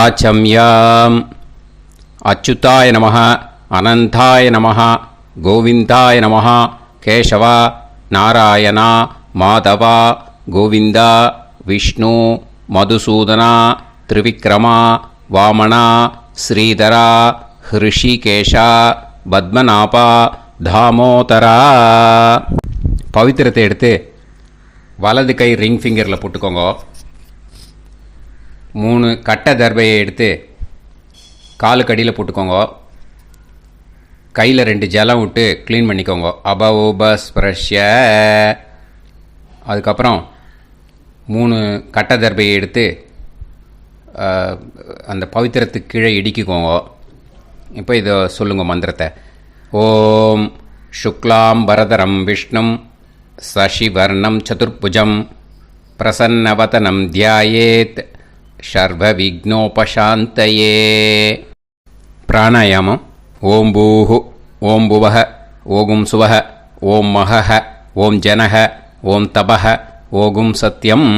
ஆச்சம்யாம். அச்சுதாய நமஹ, அனந்தாய நமஹ, கோவிந்தாய நமஹ, கேசவா, நாராயணா, மாதவா, கோவிந்தா, விஷ்ணு, மதுசூதனா, திரிவிக்ரமா, வாமனா, ஸ்ரீதரா, ஹிருஷிகேஷா, பத்மநாபா, தாமோதரா. பவித்திரத்தை எடுத்து வலது கை ரிங் ஃபிங்கரில் போட்டுக்கோங்க. 3 கட்டை தர்பையை எடுத்து காலுக்கடியில் போட்டுக்கோங்க. கையில் 2 ஜலம் விட்டு க்ளீன் பண்ணிக்கோங்க. அபவோபஸ்பிரஷ்ய. அதுக்கப்புறம் 3 கட்டை தர்பையை எடுத்து அந்த பவித்திரத்துக்கு கீழே இடிக்கிக்கோங்க. இப்போ இதை சொல்லுங்க மந்திரத்தை. ஓம் சுக்லாம் வரதரம் விஷ்ணும் சசிவர்ணம் சதுர்புஜம் பிரசன்னவதனம் தியாயேத் சர்வ விக்னோபசாந்தயே. பிராணாயாமம். ஓம் பூஹு, ஓம் புவஹ, ஓகும் சுவஹ, ஓம் மஹஹ, ஓம் ஜனஹ, ஓம் தபஹ, ஓகும் சத்யம்.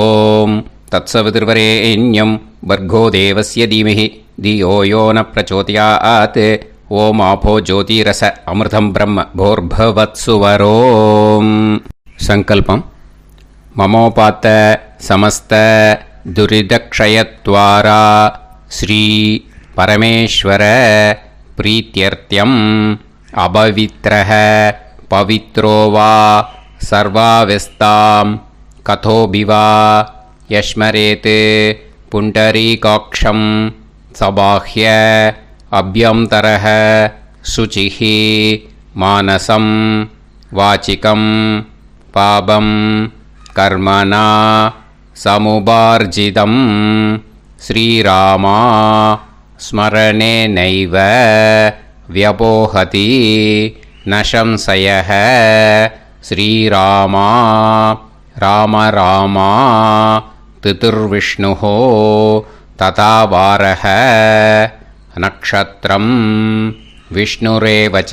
ஓம் தத்சவிதுர்வரேண்யம் பர்கோ தேவஸ்ய தீமஹி தியோ யோ ந பிரச்சோதயாத். ஓம் ஆபோ ஜோதிரச அமிர்தம் பிரம்ம போர்பவத்சுவரோம். சங்கல்பம். மமோபாத்த சமஸ்த துரிதக்ஷயத்வாரா ஸ்ரீ பரமேஸ்வர பிரீத்யர்த்தியம் அபவித்ரஹ பவித்ரோ வா சர்வாவஸ்தாம் கதோபிவா யஸ்மரேத் புண்டரீகாக்ஷம் சபாஹ்ய அப்யந்தரஹ சுசிஹ மானசம் வாசிகம் பாபம் கர்மணா சமுபார்ஜிதம் ஸ்ரீராமா ஸ்மரணேனைவ வ்யபோஹதி நசம்சயஹ. ஸ்ரீராமா ராம ராமா திதிர்விஷ்ணுஹோ ததா வாரஹ. நக்ஷத்ரம் விஷ்ணுரேவச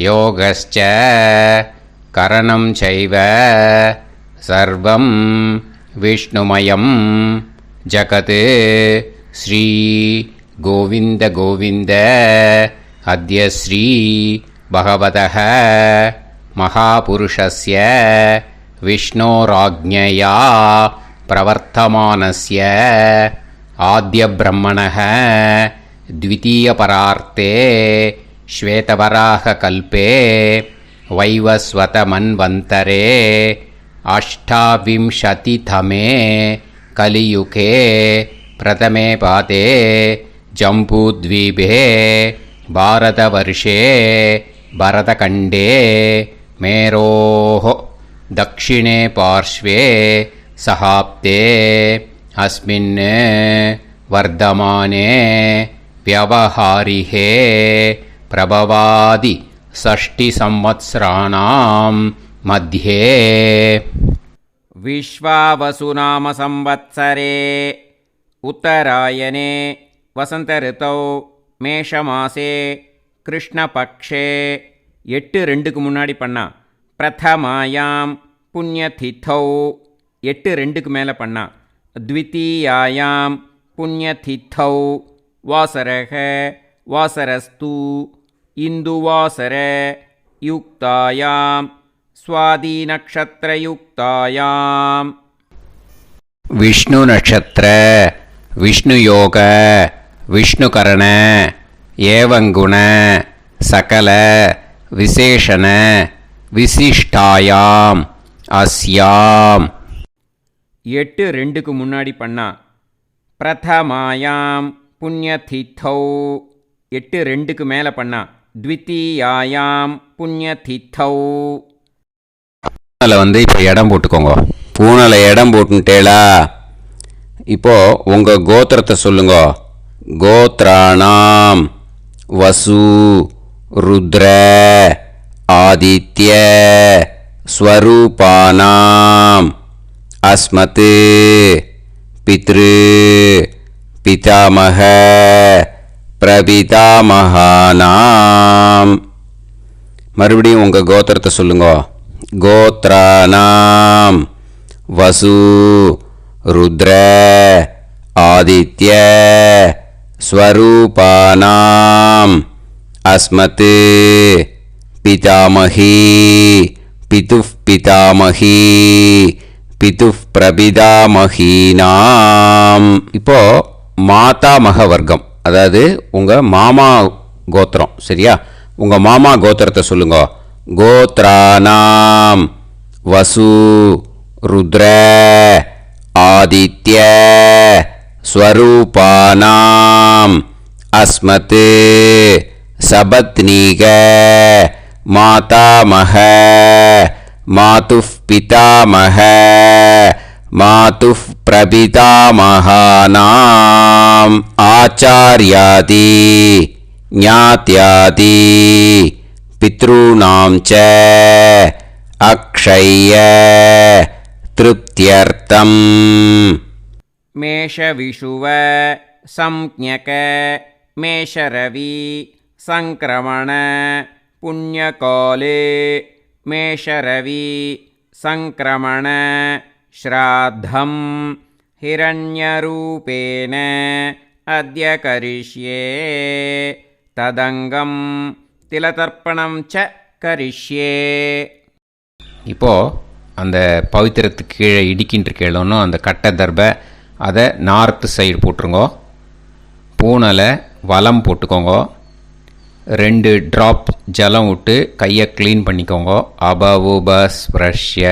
யோகஸ்ச கரணம் சைவ சர்வம் விஷ்ணுமயம் ஜகத். ஸ்ரீ கோவிந்த கோவிந்த அத்ய ஸ்ரீ பகவதः மகாபுருஷஸ்ய விஷ்ணோராஜ்ஞயா பிரவர்த்தமானஸ்ய ஆத்ய பிரம்மணः த்விதீயபரார்த்தே ஸ்வேதவராக கல்பே வைவஸ்வத மன்வந்தரே அஷ்டாவிம்சதிதமே கலியுகே பிரதமே பாதே ஜம்பூத்வீபே பாரதவர்ஷே பரதகண்டே மேரோः தக்ஷிணே பார்ஷ்வே சஹாப்தே அஸ்மின் வர்தமானே व्यवहारिहे प्रभवादि षष्टि संवत्सराणां मध्ये. विश्वावसुनाम संवत्सरे उत्तरायणे वसंत ऋतौ மேஷமாசே கிருஷ்ணபக்ஷே 8-2க்கு முன்னாடி பண்ணா. பிரதமாயாம் புண்ணியதிதௌ 8-2க்கு மேலே பண்ணா. த்விதீயாயாம் புண்ணியதிதௌ வாசரக வாசரஸ்து இந்துவாசர யுக்தாயாம் ஸ்வாதி நக்ஷத்ரயுக்தாயாம். விஷ்ணு நட்சத்திர விஷ்ணு யோக விஷ்ணுகரண ஏவங்குண சகல விசேஷண விசிஷ்டாயாம் அஸ்யாம். 8-2க்கு முன்னாடி பண்ணா. பிரதமாயாம் புண்ணியதிதௌ 8-2க்கு மேலே பண்ணா. த்விதீயாயாம் புண்ணியதிதௌ. பூனலை இப்போ இடம் போட்டுக்கோங்க. பூனலை இடம் போட்டுட்டேளா? இப்போது உங்கள் கோத்திரத்தை சொல்லுங்க. கோத்ராணாம் வசு ருத்ர ஆதித்ய ஸ்வரூபானாம் அஸ்மத் பித்ரு பிதாமக பிரபிதாமகானாம். மறுபடியும் உங்கள் கோத்திரத்தை சொல்லுங்க. கோத்ராணாம் வசு ருத்ர ஆதித்ய ஸ்வரூபானாம் அஸ்மத் பிதாமகி பிதுஃப் பிதாமகி பிதுஃப் பிரபிதாமகீனாம். இப்போ மாதாமக வர்க்கம், அதாவது உங்கள் மாமா கோத்திரம், சரியா? உங்கள் மாமா கோத்திரத்தை சொல்லுங்க. கோத்ரானாம் வசு ருத்ர ஆதித்ய ஸ்வரூபானாம் அஸ்மத் சபத்னீக மாதாமக மாதுஃப் பிதாமக மாதுஃப் பிரபிதாமகானாம் ஆச்சார்யாதி ஞாத்யாதி பித்ருணாம் ச அக்ஷய திருப்தியர்த்தம். மேஷவிஷுவ சம்ஞக மேஷரவி சங்கிரமண புண்ணியகாலே மேஷரவி சங்கிரமண ஸ்ராத்தம் ஹிரண்யரூபேன அத்ய கரிஷ்யே ததங்கம் திலதர்ப்பணம் ச கரிஷ்யே. இப்போது அந்த பவித்திரத்துக்கு கீழே இடிக்கின்ற கீழே அந்த கட்டை தர்பை அதை நார்த்து சைடு போட்டுருங்கோ. பூனலை வலம் போட்டுக்கோங்க. 2 ட்ராப் ஜலம் விட்டு கையை க்ளீன் பண்ணிக்கோங்க. அபவுபஸ்ப்ரஷ்ய.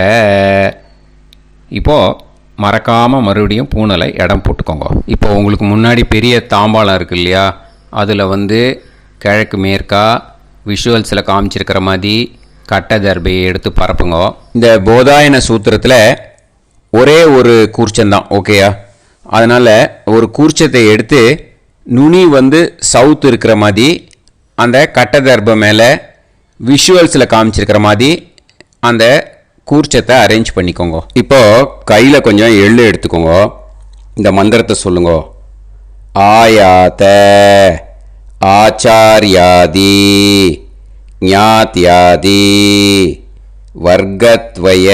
இப்போது மறக்காமல் மறுபடியும் பூனலை இடம் போட்டுக்கோங்க. இப்போ உங்களுக்கு முன்னாடி பெரிய தாம்பாளம் இருக்குது இல்லையா, அதில் கிழக்கு மேற்கா விஷுவல்ஸில் காமிச்சிருக்கிற மாதிரி கட்டை தர்பையை எடுத்து பரப்புங்க. இந்த போதாயன சூத்திரத்தில் ஒரே ஒரு கூர்ச்சந்தான், ஓகேயா? அதனால் ஒரு கூர்ச்சத்தை எடுத்து நுனி சவுத் இருக்கிற மாதிரி அந்த கட்டை தர்பை மேலே விஷுவல்ஸில் காமிச்சிருக்கிற மாதிரி அந்த கூர்ச்சத்தை அரேஞ்ச் பண்ணிக்கோங்க. இப்போது கையில் கொஞ்சம் எள்ளு எடுத்துக்கோங்க. இந்த மந்திரத்தை சொல்லுங்க. ஆயாத ஆச்சார்யாதி ஞாத்யாதி வர்கத்வய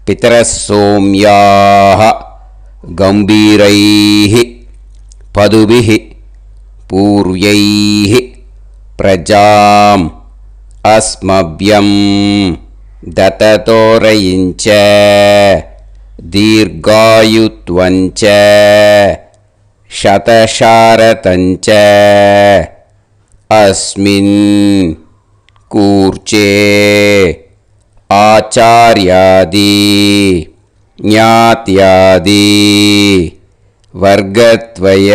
பிதரசோம்யாஹ கம்பீரைஹ பதுபிஹ பூர்வைஹ பிரஜாம் அஸ்மப்யம் தததோரயிஞ்ச தீர்காயுத்வஞ்ச சதசாரதஞ்ச அஸ்மின் கூர்ச்சே ஆச்சார்யாதி ஞாத்யாதி வர்கத்வய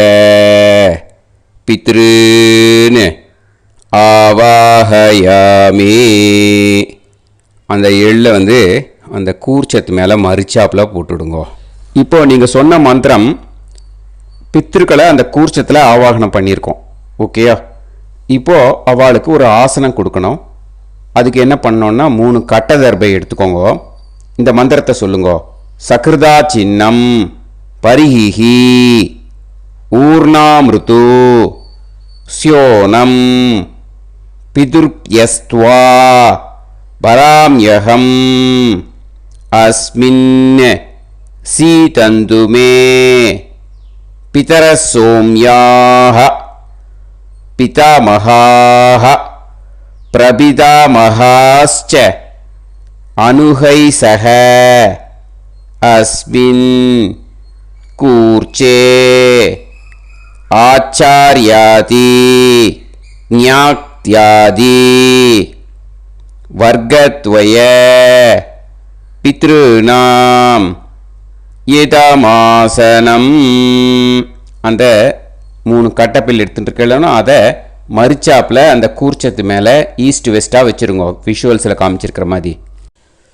பித்ருன் ஆவாஹயாமி. அந்த எள்ளை அந்த கூர்ச்சத்து மேலே மரிச்சாப்பில் போட்டுடுங்க. இப்போது நீங்கள் சொன்ன மந்திரம் பித்ருக்களை அந்த கூர்ச்சத்தில் ஆவாகனம் பண்ணியிருக்கோம், ஓகேயா? இப்போது அவளுக்கு ஒரு ஆசனம் கொடுக்கணும். அதுக்கு என்ன பண்ணோன்னா 3 கட்டை தர்பை எடுத்துக்கோங்க. இந்த மந்திரத்தை சொல்லுங்க. சக்ருதா சின்னம் பரிஹிஹி ஊர்ணாமிருத்து ஸ்யோனம் பிதுர்யஸ்த்வா பராம்யகம் அஸ்மின் சீதந்துமே பிதரசோம்யாஹ பிதாமகாஹ பிரபிதாமகாஸ்ச அனுகைசஹ அஸ்மின் கூர்ச்சே ஆச்சார்யாதி ஞாத்யாதி வர்கத்வய பித்ருணாம் இதமாசனம். அந்த 3 கட்டப்பில் எடுத்துகிட்டு இருக்கலன்னா அதை மரிச்சாப்பில் அந்த கூர்ச்சத்து மேலே ஈஸ்ட் வெஸ்ட்டாக வச்சுருங்க, விஷுவல்ஸில் காமிச்சிருக்கிற மாதிரி.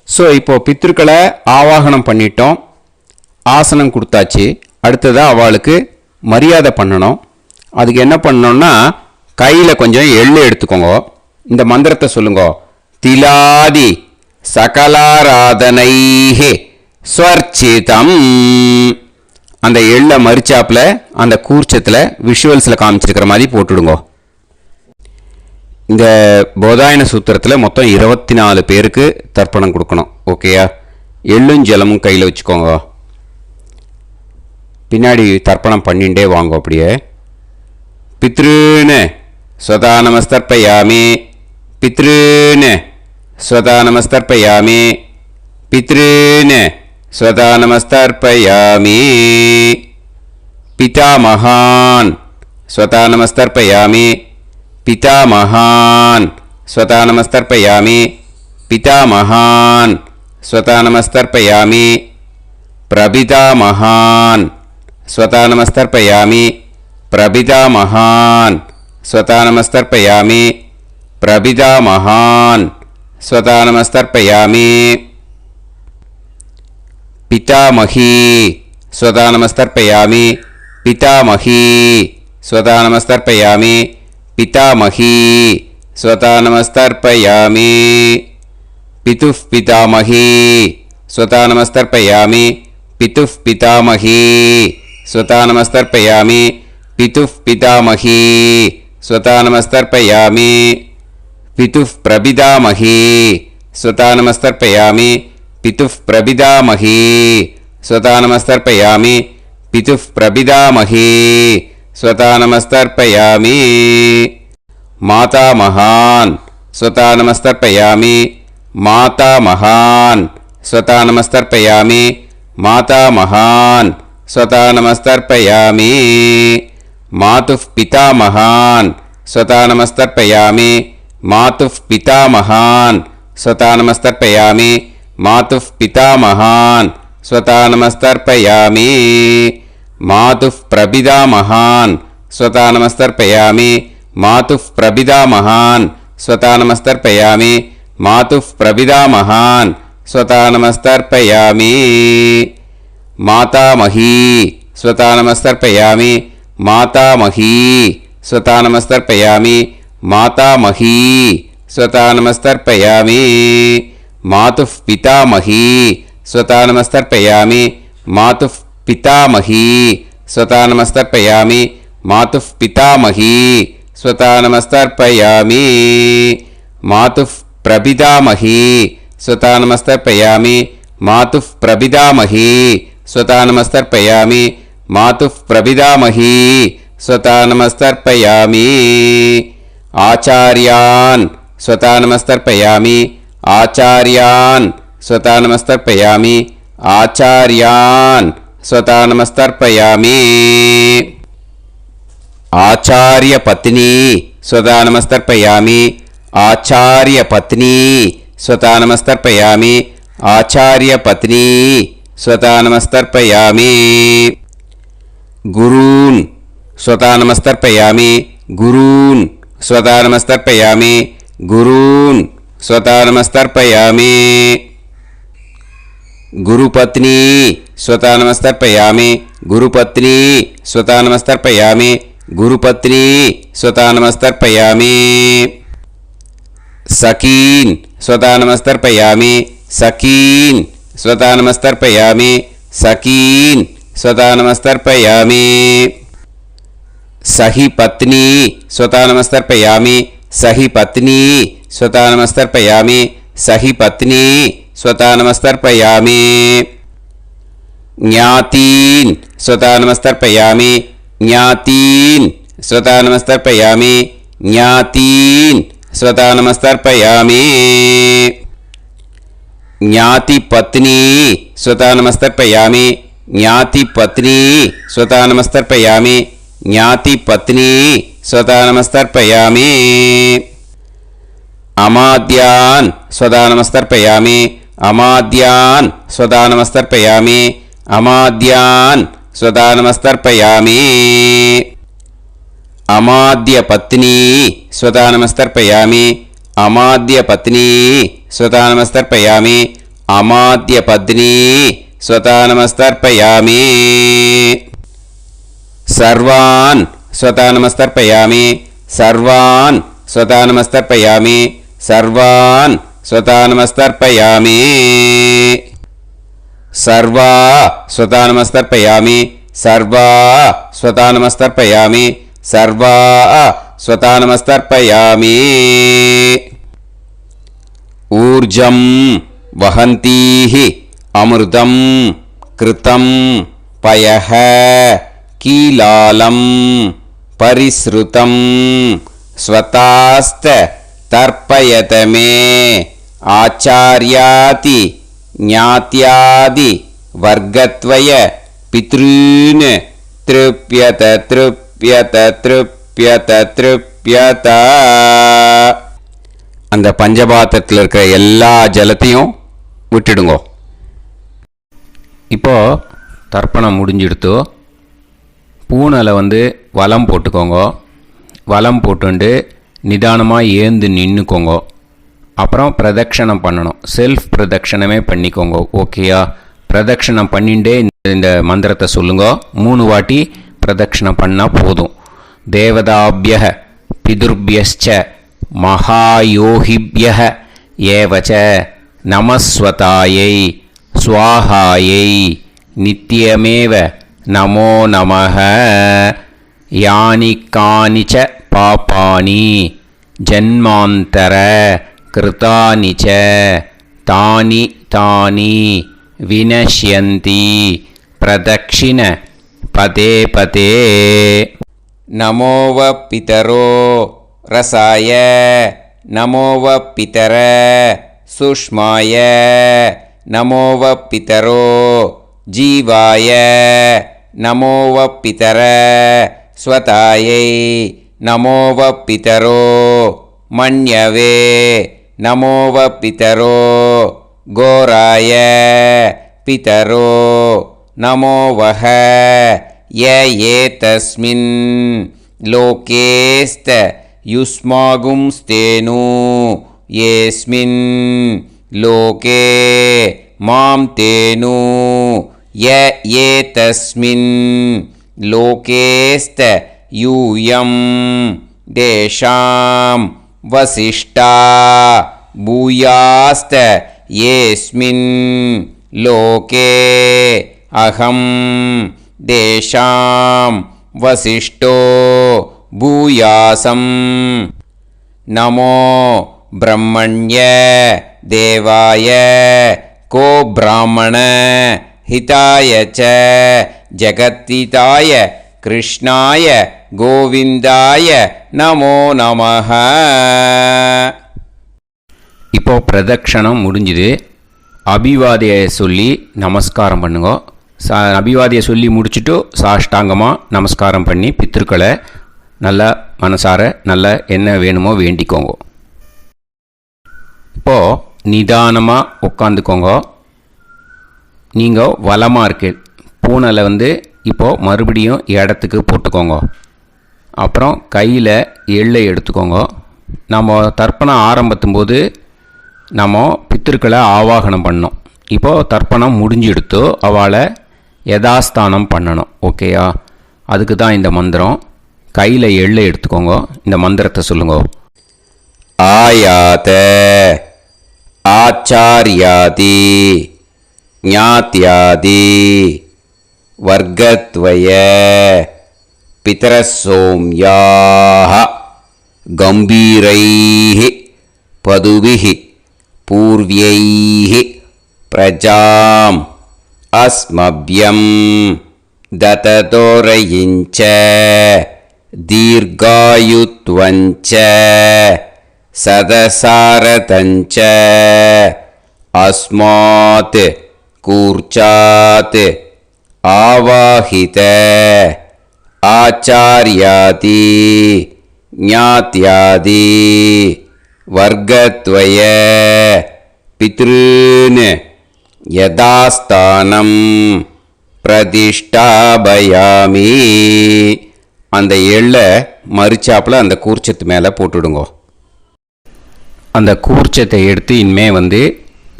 ஸோ இப்போது பித்ருக்களை ஆவாகனம் பண்ணிட்டோம், ஆசனம் கொடுத்தாச்சு. அடுத்ததாக அவளுக்கு மரியாதை பண்ணணும். அதுக்கு என்ன பண்ணணும்னா கையில் கொஞ்சம் எள்ளு எடுத்துக்கோங்க. இந்த மந்திரத்தை சொல்லுங்க. திலாதி சகலாராதனைஹே ஸ்வர்ச்சிதம். அந்த எள்ளை மரிச்சாப்பில் அந்த கூர்ச்சத்தில் விஷுவல்ஸில் காமிச்சிருக்கிற மாதிரி போட்டுடுங்க. இந்த போதாயன சூத்திரத்தில் மொத்தம் 24 பேருக்கு தர்ப்பணம் கொடுக்கணும், ஓகேயா? எள்ளும் ஜலமும் கையில் வச்சுக்கோங்க. பின்னாடி தர்ப்பணம் பண்ணிண்டே வாங்க. அப்படியே பித்ருன்னு ஸ்வதா நமஸ்தர்ப்பயாமி, பித்ருன்னு ஸ்வதா நமஸ்தர்ப்பயாமி, பித்ருன்னு ஸ்வதா நமஸ்தர்ப்பயாமி. பிதாமகான் ஸ்வதா நமஸ்தர்ப்பயாமி, பிதாமகான் ஸ்வதா நமஸ்தர்ப்பயாமி, பிதாமகான் ஸ்வதா நமஸ்தர்ப்பயாமி. பிரபிதாமகான் ஸ்வதா நமஸ்தர்ப்பயாமி, பிரபிதாமகான் ஸ்வதா நமஸ்தர்ப்பயாமி, பிரபிதாமகான் ஸ்வதா நமஸ்தர்ப்பயாமி. பிதாமகி ஸ்வதா நமஸ்தர்ப்பயாமி, பிதாமகி ஸ்வதா நமஸ்தர்ப்பயாமி, பிதாமகி ஸ்வதா நமஸ்தர்ப்பயாமி. பிதுः பிதாமகி ஸ்வதா நமஸ்தர்ப்பயாமி, பிதுः பிதாமகி ஸ்வதா நமஸ்தர்ப்பயாமி, பிதுः பிதாமகி ஸ்வதா நமஸ்தர்ப்பயாமி. பிதுः பிரபிதாமகி ஸ்வதா நமஸ்தர்ப்பயாமி, பிதுः பிரபிதாமகி ஸ்வதா நமஸ்தர்ப்பயாமி, பிதுः பிரபிதாமகி ஸ்வதா நமஸ்தர்ப்பயாமி. மாதாமகான் ஸ்வதா நமஸ்தர்ப்பயாமி, மாதாமகான் ஸ்வதா நமஸ்தர்ப்பயாமி, மாதாமகான் ஸ்வதா நமஸ்தர்ப்பயாமி. மாதுः பிதாமகான் ஸ்வதா நமஸ்தர்ப்பயாமி, மாதுः பிதாமகான் ஸ்வதா நமஸ்தர்ப்பயாமி, மாதுः பிதாமகான் ஸ்வதா நமஸ்தர்ப்பயாமி. மாதுः பிரபிதாமகான் ஸ்வதா நமஸ்தர்ப்பயாமி, மாதுः பிரபிதாமகான் ஸ்வதா நமஸ்தர்ப்பயாமி, மாதுः பிரபிதாமகான் ஸ்வதா நமஸ்தர்ப்பயாமி. மாதாமகி ஸ்வதா நமஸ்தர்ப்பயாமி, மாதாமகி ஸ்வதா நமஸ்தர்ப்பயாமி, மாதாமகி ஸ்வதா நமஸ்தர்ப்பயாமி. மாதுः பிதாமகி ஸ்வதா நமஸ்தர்ப்பயாமி, மாதுः பிதாமகி ஸ்வதா நமஸ்தர்ப்பயாமி, மாதுः பிதாமகி ஸ்வதா நமஸ்தர்ப்பயாமி. மாதுः பிரபிதாமகி ஸ்வதா நமஸ்தர்ப்பயாமி, மாதுः பிரபிதாமகி ஸ்வதா நமஸ்தர்ப்பயாமி, மாதுः பிரபிதாமகி ஸ்வதா நமஸ்தர்ப்பயாமி. ஆச்சார்யான் ஸ்வதா நமஸ்தர்ப்பயாமி, ஆச்சார்யான் ஸ்வதா நமஸ்தர்ப்பயாமி, ஆச்சார்யான் ஸ்வதா நமஸ்தர்ப்பயாமி. ஆச்சார்ய பத்னி ஸ்வதா நமஸ்தர்ப்பயாமி, ஆச்சார்ய பத்னி ஸ்வதா நமஸ்தர்ப்பயாமி, ஆச்சார்ய பத்னி ஸ்வதா நமஸ்தர்ப்பயாமி. குரூன் ஸ்வதா நமஸ்தர்ப்பயாமி, குரூன் ஸ்வதா நமஸ்தர்ப்பயாமி, குரூன் ஸ்வதா நமஸ்தர்ப்பயாமி. குருபத்னி ஸ்வதா நமஸ்தர்ப்பயாமி, குருபத்னி ஸ்வதா நமஸ்தர்ப்பயாமி, குருபத்னி ஸ்வதா நமஸ்தர்ப்பயாமி. சகீன் ஸ்வதா நமஸ்தர்ப்பயாமி, சகீன் ஸ்வதா நமஸ்தர்ப்பயாமி, சகீன் ஸ்வதா நமஸ்தர்ப்பயாமி. சஹி பத்னி ஸ்வதா நமஸ்தர்ப்பயாமி, சஹி பத்னி ஸ்வதா நமஸ்தர்ப்பயாமி, சஹி பத்னி ஸ்வதா நமஸ்தர்ப்பயாமி. ஞாதீன் ஸ்வதா நமஸ்தர்ப்பயாமி, ஞாதீன் ஸ்வதா நமஸ்தர்ப்பயாமி, ஞாதீன் ஸ்வதா நமஸ்தர்ப்பயாமி. ஞாதி பத்னி ஸ்வதா நமஸ்தர்ப்பயாமி, ஞாதி பத்னி ஸ்வதா நமஸ்தர்ப்பயாமி, ஞாதி பத்னி ஸ்வதா நமஸ்தர்ப்பயாமி. அமாத்யான் ஸ்வதா நமஸ்தர்ப்பயாமி, அமாத்யான் ஸ்வதா நமஸ்தர்ப்பயாமி, அமாத்யான் ஸ்வதா நமஸ்தர்ப்பயாமி. அமாத்ய பத்னி ஸ்வதா நமஸ்தர்ப்பயாமி, அமாத்ய பத்னி ஸ்வதா நமஸ்தர்ப்பயாமி, அமாத்ய பத்னி ஸ்வதா நமஸ்தர்ப்பயாமி. சர்வான் ஸ்வதா நமஸ்தர்ப்பயாமி, சர்வான் ஸ்வதா நமஸ்தர்ப்பயாமி, சர்வான் ஸ்வதா நமஸ்தர்ப்பயாமி. சர்வா ஸ்வதா நமஸ்தர்ப்பயாமி, சர்வா ஸ்வதா நமஸ்தர்ப்பயாமி, சர்வா ஸ்வதா நமஸ்தர்ப்பயாமி. ஊர்ஜம் வஹந்தீஹி அமிர்தம் கிருதம் பயஹ கீலாலம் பரிஸ்ருதம் ஸ்வதாஸ்த தர்ப்பயதமே ஆச்சார்யாதி ஞாத்யாதி வர்க்கத்வய பித்ருன் த்ருப்யத த்ருப்யத த்ருப்யத த்ருப்யத. அந்த பஞ்சபாத்திரத்தில் இருக்கிற எல்லா ஜலத்தையும் விட்டுடுங்கோ. இப்போது தர்ப்பணம் முடிஞ்சிடுத்தோ பூனலை வலம் போட்டுக்கோங்க. வலம் போட்டுண்டு நிதானமாக ஏந்து நின்றுக்கோங்க. அப்புறம் பிரதட்சணம் பண்ணணும். செல்ஃப் பிரதட்சணமே பண்ணிக்கோங்க. ஓகேயா? பிரதட்சணம் பண்ணிண்டே இந்த மந்திரத்தை சொல்லுங்க. 3 வாட்டி பிரதட்சணம் பண்ணால் போதும். தேவதாபிய பிதுர்பியஸ்ச மகாயோகிபிய ஏவச்ச நமஸ்வதாயை ஸ்வாஹாயை நித்யமேவ நமோ நமஹ. யானி கானிச்ச பாபானி ஜன்மாந்தர கிருதானிச்ச தானி தானி வினஷ்யந்தி பிரதக்ஷிண பதே பதே. நமோவ பிதரோ ரசாய நமோவ பிதர சுஷ்மாய நமோவ பிதரோ ஜீவாய நமோவ பிதர ஸ்வதாயை நமோவ பிதரோ மன்யவே நமோவ பிதரோ கோராய பிதரோ நமோவஹ. ஏதஸ்மின் லோகேஸ்த யுஸ்மாகும்ஸ்தேனு ஏஸ்மின் லோகே மாம் தேனு. ஏதஸ்மின் லோகேஸ்த யூயம் தேஷாம் வசிஷ்டா பூயாஸ்த ஏஸ்மின் லோகே அகம் தேஷாம் வசிஷ்டோ பூயாசம். நமோ பிரம்மண்ய தேவாய கோ பிராமண ஹிதாய ச ஜகத்ஹிதாய கிருஷ்ணாய கோவிந்தாய நமோ நமஹ. இப்போ பிரதட்சணம் முடிஞ்சுது. அபிவாதியை சொல்லி நமஸ்காரம் பண்ணுங்க. அபிவாதியை சொல்லி முடிச்சுட்டு சாஷ்டாங்கமாக நமஸ்காரம் பண்ணி பித்ருக்களை நல்லா மனசார நல்லா என்ன வேணுமோ வேண்டிக்கோங்க. இப்போது நிதானமாக உட்காந்துக்கோங்க. நீங்கள் வலமாக இருக்கு பூனலை இப்போது மறுபடியும் இடத்துக்கு போட்டுக்கோங்க. அப்புறம் கையில் எள்ளை எடுத்துக்கோங்க. நம்ம தர்ப்பணம் ஆரம்பித்தும்போது நம்ம பித்திருக்களை ஆவாகனம் பண்ணோம். இப்போது தர்ப்பணம் முடிஞ்செடுத்து அவளை யதாஸ்தானம் பண்ணணும். ஓகேயா? அதுக்கு தான் இந்த மந்திரம். கையில் எள்ளை எடுத்துக்கோங்க. இந்த மந்திரத்தை சொல்லுங்க. ஆயாத ஆச்சாரியாதி ஞாத்யாதி வர்க்கத்வய பிதரசோம்யாஹ கம்பீரைஹி பதுபிஹி பூர்வ்யைஹி பிரஜாம் அஸ்மப்யம் தததோரயிஞ்ச தீர்காயுத்வஞ்ச சதசாரதஞ்ச அஸ்மாத் கூர்ச்சாத் ஆவாஹித ஆச்சார்யாதி ஞாத்யாதி வர்க்கத்வய பித்ருன் யதாஸ்தானம் பிரதிஷ்டாபயாமி. அந்த எள்ளை மறிச்சாப்பில் அந்த கூர்ச்சத்து மேலே போட்டுடுங்க. அந்த கூர்ச்சத்தை எடுத்து இனிமே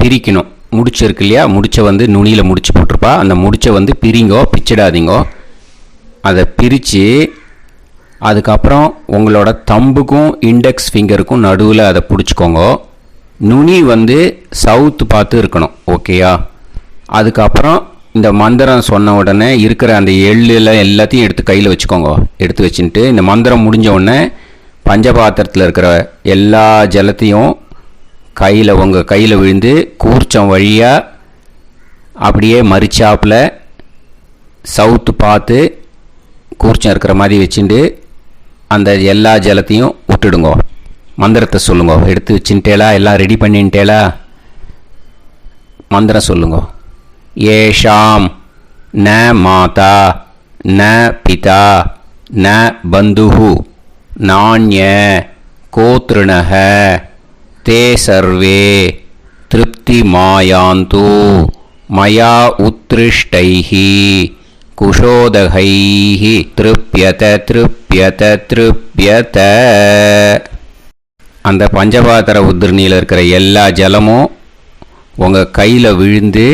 பிரிக்கணும். முடிச்சிருக்கு இல்லையா? முடிச்சை நுனியில் முடிச்சு போட்டிருப்பா. அந்த முடிச்சை பிரிங்கோ, பிச்சிடாதீங்கோ. அதை பிரித்து அதுக்கப்புறம் உங்களோட தம்புக்கும் இண்டெக்ஸ் ஃபிங்கருக்கும் நடுவில் அதை பிடிச்சிக்கோங்க. நுனி சவுத்து பார்த்து இருக்கணும். ஓகேயா? அதுக்கப்புறம் இந்த மந்திரம் சொன்ன உடனே இருக்கிற அந்த எள்ளில் எல்லாத்தையும் எடுத்து கையில் வச்சுக்கோங்க. எடுத்து வச்சுட்டு இந்த மந்திரம் முடிஞ்ச உடனே பஞ்சபாத்திரத்தில் இருக்கிற எல்லா ஜலத்தையும் உங்கள் கையில் விழுந்து கூர்ச்சம் வழியாக அப்படியே மறிச்சாப்பில் சவுத்து பார்த்து கூர்ச்சம் இருக்கிற மாதிரி வச்சுட்டு அந்த எல்லா ஜலத்தையும் விட்டுடுங்கோ. மந்திரத்தை சொல்லுங்க. எடுத்து வச்சுட்டேலா? எல்லாம் ரெடி பண்ணிட்டேலா? மந்திரம் சொல்லுங்க. ஏஷாம் ந மாதா ந பிதா ந பந்துஹு நாண்ய கோத்ருணஹ தே சர்வே திருப்தி மாயாந்து மயா உத்ருஷ்டைஹி குஷோதகைஹி திருப்யத திருப்யத திருப்யத. அந்த பஞ்சபாத்திர உதிரணியில் இருக்கிற எல்லா ஜலமும் உங்கள் கையில் விழுந்து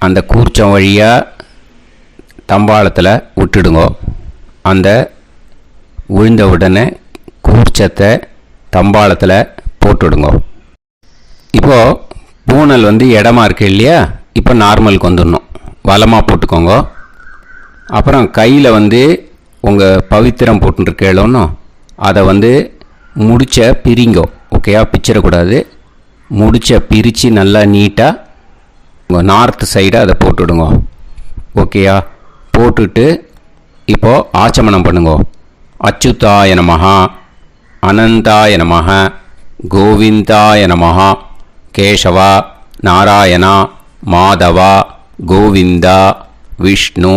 அந்த கூர்ச்சம் வழியாக தம்பாளத்தில் விட்டுடுங்க. அந்த விழுந்த உடனே கூர்ச்சத்தை தம்பாளத்தில் போட்டுடுங்க. இப்போது பூனல் இடமா இருக்கு இல்லையா? இப்போ நார்மலுக்கு வந்துடணும். வலமாக போட்டுக்கோங்க. அப்புறம் கையில் உங்கள் பவித்திரம் போட்டுருக்கேளோன்னு அதை முடிச்ச பிரிங்கோ. ஓகேயா? பிச்சிடக்கூடாது. முடிச்ச பிரித்து நல்லா நீட்டாக உங்கள் நார்த் சைடை அதை போட்டுவிடுங்க. ஓகேயா? போட்டுட்டு இப்போது ஆச்சமனம் பண்ணுங்க. அச்சுதாய நமஹ அனந்தாய நமஹ கோவிந்தாய நமஹ கேசவா நாராயணா மாதவா கோவிந்தா விஷ்ணு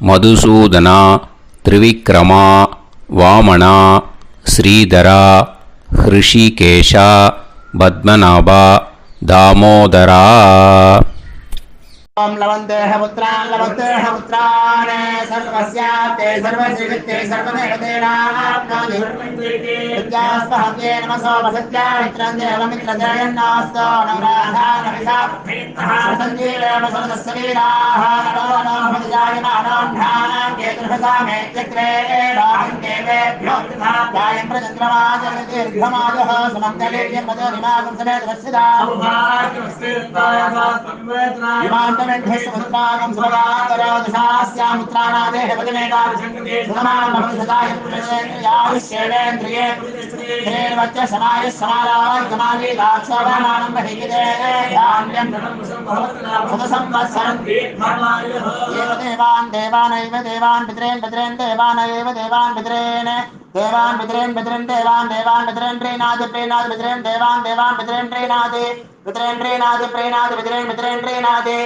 மதுசூதனா திரிவிக்ரமா வாமனா ஸ்ரீதரா ஹிருஷிகேஷா பத்மநாபா தாமோதரா. ओम लवन्तेह पुत्रान् लवन्तेह पुत्रान् सर्वस्याते सर्वश्रीवित्ते सर्वदेवतेनाप्नोति विद्यास्पहते नमसो वसत्या मित्रं देवमित्रजयन्नास्तो नवराधानविषा सञ्जीवेम समदस्सवीराः नमो नमः जायमानोऽन्धानां केतुर्भसामे चक्रे राहन्देवेभ्यो जायं प्रचन्द्रमाजगदीर्घमाजः समन्तलेयं मदोनिमागं समेत वत्सदा इमान्तमेध्यस्वपुत्रागं स्वगान्तरादशास्यामुत्राणादेह पदमेकाभिसङ्कृते सुतमानमभिसदायुष्येवेन्द्रिये धेर्वच्च समायः समाराय समाली दाक्षावानानं बहिगिदे धान्यं सदसंवत्सरं एव देवान् देवान् पितॄन् देवानैव देवान् पितॄन् देवान् पितॄन् देवान् पितॄन् प्रीणादि पितॄन् देवान् पितॄन् प्रीणादि पितॄन् प्रीणादि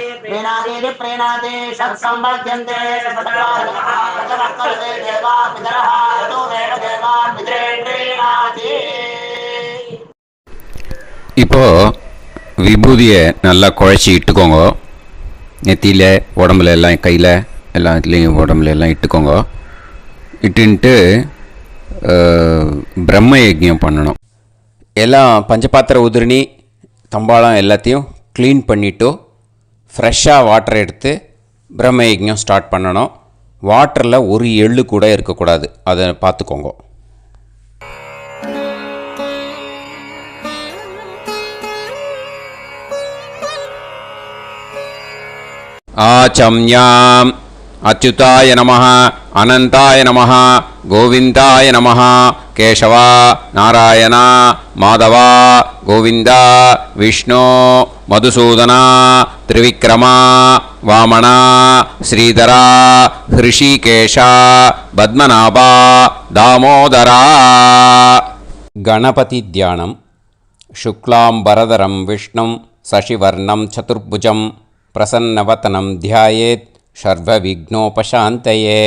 प्रीणादि षट्संवर्ध्यन्ते सत्संवर्ध्यन्ते देवा पितरः ततोमेव देवान् पितॄन् प्रीणादि. இப்போ விபூதியை நல்லா குழச்சி இட்டுக்கோங்க. நெத்தியில் உடம்புல எல்லாம் கையில் எல்லாம் இதுலேயும் உடம்புல எல்லாம் இட்டுக்கோங்க. இட்டுன்ட்டு பிரம்ம யஜ்ஞம் பண்ணணும். எல்லாம் பஞ்சபாத்திர உதிரணி தம்பாளம் எல்லாத்தையும் க்ளீன் பண்ணிவிட்டு ஃப்ரெஷ்ஷாக வாட்டர் எடுத்து பிரம்ம யஜ்ஞம் ஸ்டார்ட் பண்ணணும். வாட்டரில் ஒரு எள்ளு கூட இருக்கக்கூடாது. அதை பார்த்துக்கோங்க. ஆச்சம்யாம் அச்சுதாய நமஹ அனந்தாய நமஹ கோவிந்தாய நமஹ கேசவா நாராயணா மாதவா கோவிந்தா விஷ்ணு மதுசூதனா திரிவிக்ரமா வாமனா ஸ்ரீதரா ஹிருஷிகேஷா பத்மநாபா தாமோதரா. கணபதி தியானம். शुक्लांबरधरं विष्णुं शशिवर्णं चतुर्भुजं प्रसन्नवदनं ध्यायेत् सर्वविघ्नोपशान्तये.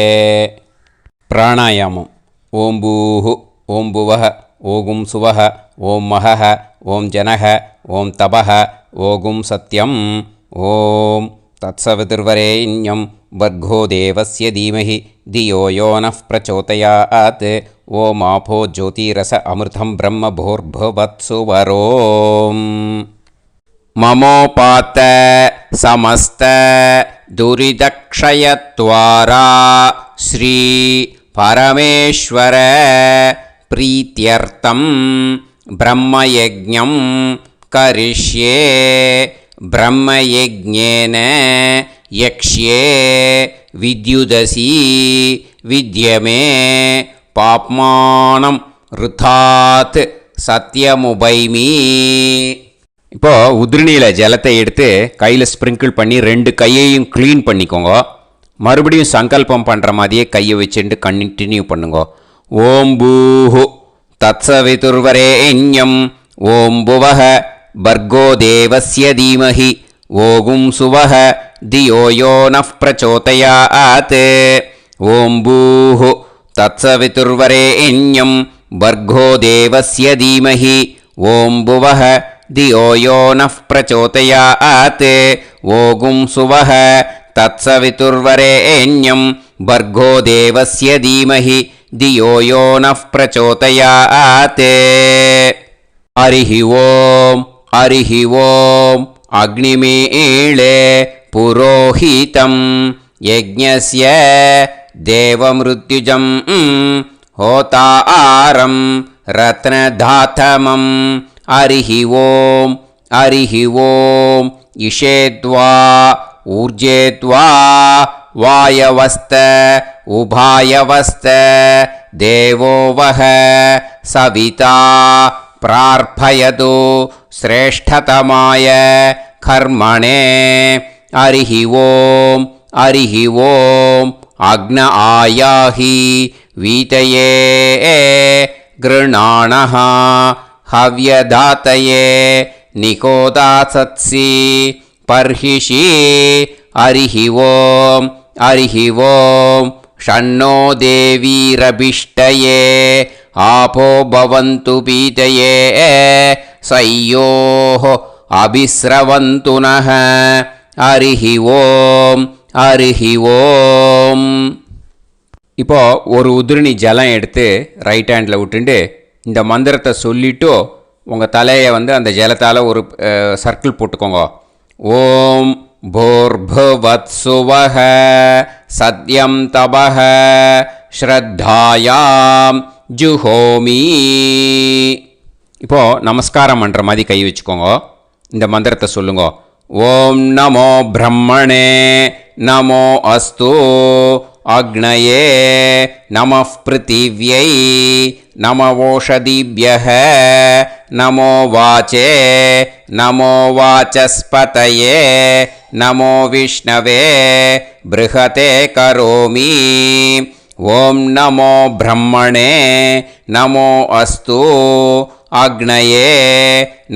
प्राणायामम्. ओं भूः ओं भुवः ओं सुवः ओं महः ओं जनः ओं तपः ओं सत्यम्. ओं तत्सवितुर्वरेण्यं भर्गो देवस्य धीमहि धियो यो नः प्रचोदयात्. ओम आपो ज्योतिरस अमृतं ब्रह्म भूर्भुवत्सु वरोम. ममोपात समस्त दुरिदक्षयत्वारा श्री परमेश्वर प्रीत्यर्थं ब्रह्मयज्ञं करिष्ये. ब्रह्मयज्ञेन यक्ष्ये विद्युदसि विद्यमे பாப்மானம் ருத்தாத் சத்யமுபைமி. இப்போது உதிரணியில் ஜலத்தை எடுத்து கையில் ஸ்ப்ரிங்கிள் பண்ணி 2 கையையும் க்ளீன் பண்ணிக்கோங்க. மறுபடியும் சங்கல்பம் பண்ணுற மாதிரியே கையை வச்சுட்டு கண்டினியூ பண்ணுங்க. ஓம் பூஹு தத்சவிதுர்வரேண்யம் ஓம் புவஹ பர்கோ தேவஸ்ய தீமஹி ஓகும் சுவஹ தியோ யோ நஃப் பிரச்சோதயாத். ஓம் பூஹு தத்சவிதுர்வரேண்யம் பர்கோ தேவஸ்ய தீமஹி ஓம் புவஹ தியோ யோ நஃப் பிரச்சோதயாத். ஓகும் சுவஹ தத்சவிதுர்வரேண்யம் பர்கோ தேவஸ்ய தீமஹி தியோ யோ நஃப் பிரச்சோதயாத். ஹரிஹி ஓம் ஹரிஹி ஓம் அக்னிமீளே புரோஹிதம் யஜ்ஞஸ்ய தேவமிருத்யுஜம் ஹோதாரம் ரத்னதாத்தமம். ஹரிஹி ஓம் ஹரிஹி ஓம் இஷேத்வா ஊர்ஜேத்வா வாயவஸ்த உபாயவஸ்த தேவோ வஹ சவிதா பிரார்ப்பயது ஸ்ரேஷ்டதமாய கர்மணே. ஹரிஹி ஓம் ஹரிஹி ஓம் அக்ன ஆயாஹி வீதயே கிருணாணஹ ஹவ்யதாத்தயே நிகோதாசத்சி பர்ஹிஷி. ஹரிஹி ஓம் ஹரிஹி ஓம் ஷண்ணோ தேவீரபிஷ்டயே ஆபோ பவந்து பீதயே சய்யோஹ அபிஸ்ரவந்து நஹ. ஹரிஹி ஓம் ஹரிஹி ஓம். இப்போ ஒரு உதிரணி ஜலம் எடுத்து ரைட் ஹேண்டில் விட்டுண்டு இந்த மந்திரத்தை சொல்லிவிட்டு உங்கள் தலையை அந்த ஜலத்தால் ஒரு சர்க்கிள் போட்டுக்கோங்க. ஓம் பூர்புவத்சுவஹ சத்யம் தபஹ ஸ்ரத்தாயாம் ஜுஹோமி. இப்போது நமஸ்காரம் பண்ணுற மாதிரி கை வச்சுக்கோங்க. இந்த மந்திரத்தை சொல்லுங்க. ஓம் நமோ பிரம்மணே நமோ அஸ்து அக்னயே நமः பிருத்திவ்யை நம ஓஷதிப்யஹ நமோ வாச்சே நமோ வாசஸ்பதயே நமோ விஷ்ணவே ப்ருஹதே கரோமி. ஓம் நமோ பிரம்மணே நமோ அஸ்து அக்னயே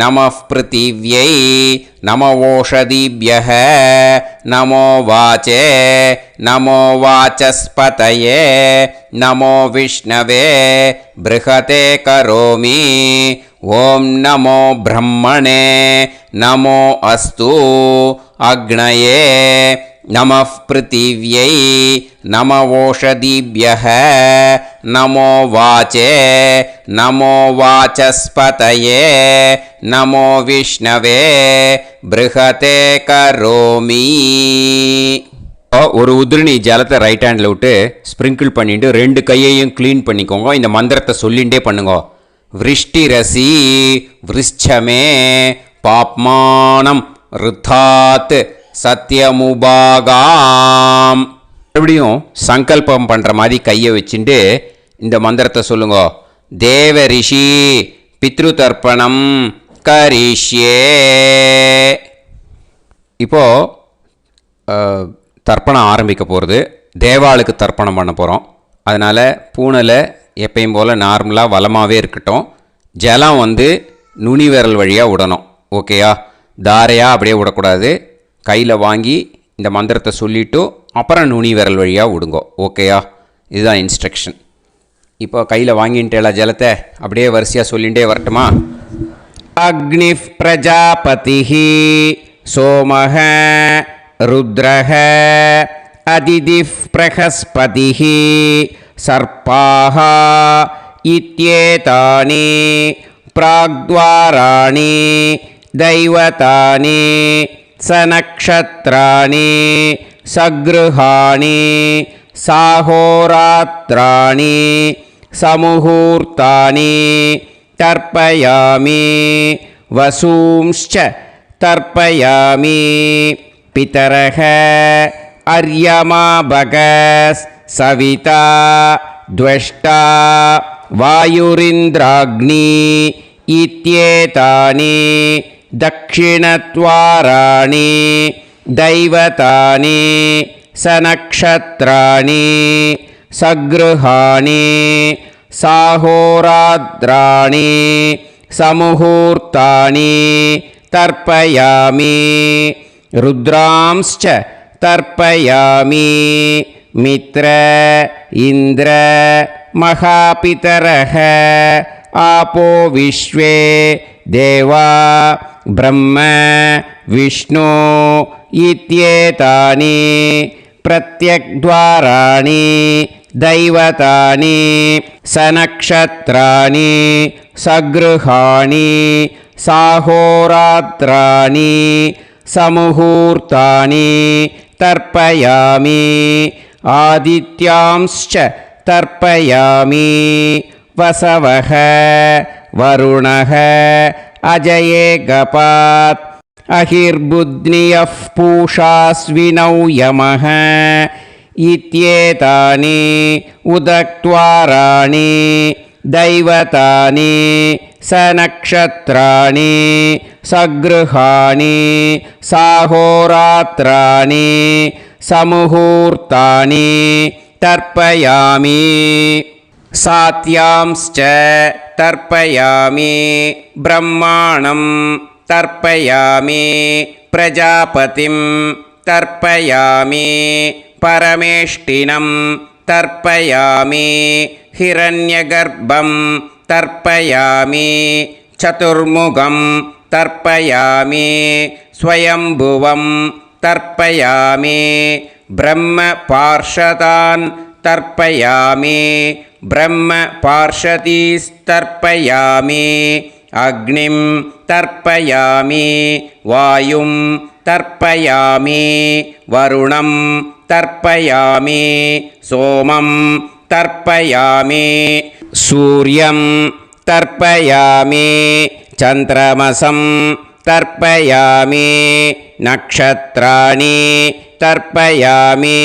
நமः பிருத்திவ்யை நம ஓஷதிப்யஹ நமோ வாச்சே நமோ வாசஸ்பதயே நமோ விஷ்ணவே ப்ருஹதே கரோமி. ஓம் நமோ பிரம்மணே நமோ அஸ்து அக்னயே நமः பிருத்திவ்யை நம ஓஷதிப்யஹ நமோ வாச்சே நமோ வாசஸ்பதயே நமோ விஷ்ணவே ப்ருஹதே கரோமி. ஒரு உதிரணி ஜலத்தை ரைட் ஹேண்டில் விட்டு ஸ்ப்ரிங்கிள் பண்ணிட்டு ரெண்டு கையையும் க்ளீன் பண்ணிக்கோங்க. இந்த மந்திரத்தை சொல்லிகிட்டே பண்ணுங்க. விருஷ்டிரசி விருஷ்சமே பாப்மானம் ருத்தாத் சத்யமுபாகாம். மறுபடியும் சங்கல்பம் பண்ணுற மாதிரி கையை வச்சுட்டு இந்த மந்திரத்தை சொல்லுங்க. தேவ ரிஷி பித்ரு தர்ப்பணம் கரிஷ்யே. இப்போது தர்ப்பணம் ஆரம்பிக்க போகிறது. தேவாளுக்கு தர்ப்பணம் பண்ண போகிறோம். அதனால் பூனையில் எப்பயும் போல் நார்மலாக வளமாகவே இருக்கட்டும். ஜலம் நுனி விரல் வழியாக விடணும். ஓகேயா? தாரையாக அப்படியே விடக்கூடாது. கையில் வாங்கி இந்த மந்திரத்தை சொல்லிவிட்டு அப்புறம் நுனி விரல் வழியாக விடுங்கோ. ஓகேயா? இதுதான் இன்ஸ்ட்ரக்ஷன். இப்போ கையில் வாங்கிட்டேல ஜலத்தை அப்படியே வரிசையாக சொல்லிகிட்டே வரட்டுமா? அக்னிஃப் பிரஜாபதிஹி சோமஹ ருத்ரஹ அதிதிஃப் பிரகஸ்பதிஹி சர்ப்பாஹ இத்யேதானி பிராக்த்வாராணி தைவதானி சநக்ஷத்ராணி சக்ருஹாணி சாஹோராத்ராணி சமுஹூர்த்தானி தர்ப்பயாமி வசூம்ச்ச தர்ப்பயாமி. பிதரஹ அர்யமா பகஸ் சவிதா த்வஷ்டா வாயுரிந்திராக்னி இத்யேதானி தக்ஷிணத்வாராணி தைவதானி सनक्षत्राणि सगृहाणि साहोरात्राणि समुहूर्तानि तर्पयामि रुद्रांश्च तर्पयामि मित्र इन्द्र महापितरः आपो विश्वे देवा ब्रह्म विष्णु इत्येतानि प्रत्यग्द्वाराणि दैवतानि सनक्षत्राणि सगृहाणि साहोरात्राणि समुहूर्तानि तर्पयामि आदित्यांश्च तर्पयामि वसवः वरुणः अजयेगपात् अहिर्बुध्नियः पूषास्विनौ यमः इत्येतानि उदक्त्वाराणि दैवतानि सनक्षत्राणि सगृहाणि साहोरात्राणि समुहूर्तानि तर्पयामि सात्यांश्च तर्पयामि ब्रह्माणं तर्पयामि प्रजापतिं तर्पयामि परमेष्टिनं तर्पयामि हिरण्यगर्भं तर्पयामि चतुर्मुखं तर्पयामि स्वयंभुवं तर्पयामि ब्रह्मपार्षदान् तर्पयामि ब्रह्मपार्षदीस्तर्पयामि अग्निं तर्पयामि वायुं तर्पयामि वरुणं तर्पयामि सोमं तर्पयामि सूर्यं तर्पयामि चन्द्रमसं तर्पयामि नक्षत्राणि तर्पयामि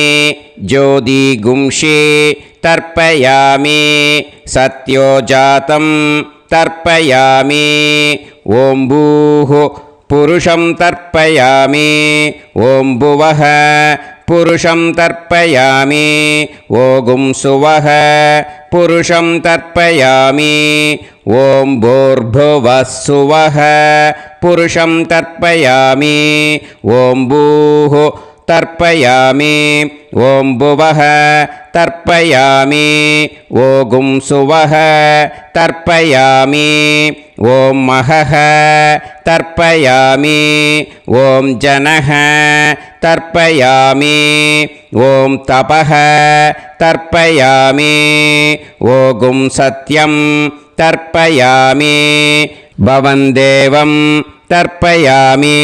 ज्योतिगुंषि तर्पयामि सत्योजातं तर्पयामि ॐ भूः पुरुषं तर्पयामि ॐ भुवः पुरुषं तर्पयामि ॐ सुवः पुरुषं तर्पयामि ॐ भूर्भुवः सुवः पुरुषं तर्पयामि ॐ भूः तर्पयामि ॐ भुवः तर्पयामि ॐ सुवः तर्पयामि ॐ महः तर्पयामि ॐ जनः तर्पयामि ॐ तपः तर्पयामि ॐ सत्यं तर्पयामि भवं देवं तर्पयामि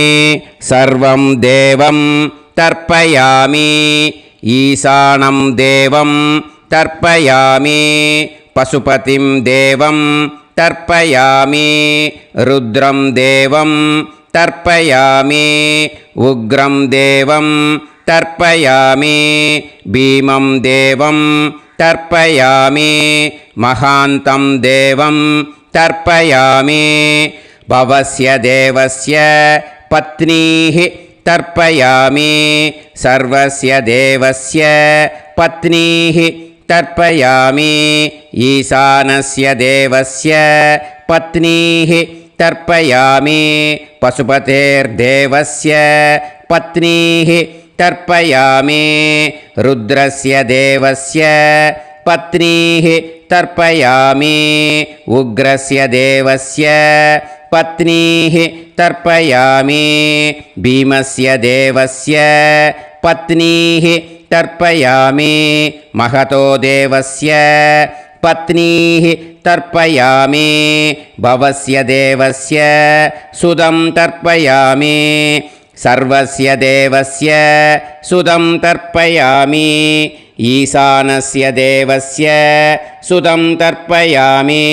सर्वं देवं तर्पयामि ईशानं देवं तर्पयामि पशुपतिं देवं तर्पयामि रुद्रं देवं तर्पयामि उग्रं देवं तर्पयामि भीमं देवं तर्पयामि महान्तं देवं तर्पयामि भवस्य देवस्य पत्नीः तर्पयामि सर्वस्य देवस्य पत्नीः तर्पयामि ईशानस्य देवस्य पत्नीः तर्पयामि पशुपतेर्देवस्य पत्नीः तर्पयामि रुद्रस्य देवस्य पत्नीः तर्पयामि उग्रस्य देवस्य पत्नीः तर्पयामि भीमस्य देवस्य पत्नीः तर्पयामि महतो देवस्य पत्नीः तर्पयामि भवस्य देवस्य सुदं तर्पयामि सर्वस्य देवस्य सुदं तर्पयामि ईशानस्य देवस्य सुदं तर्पयामि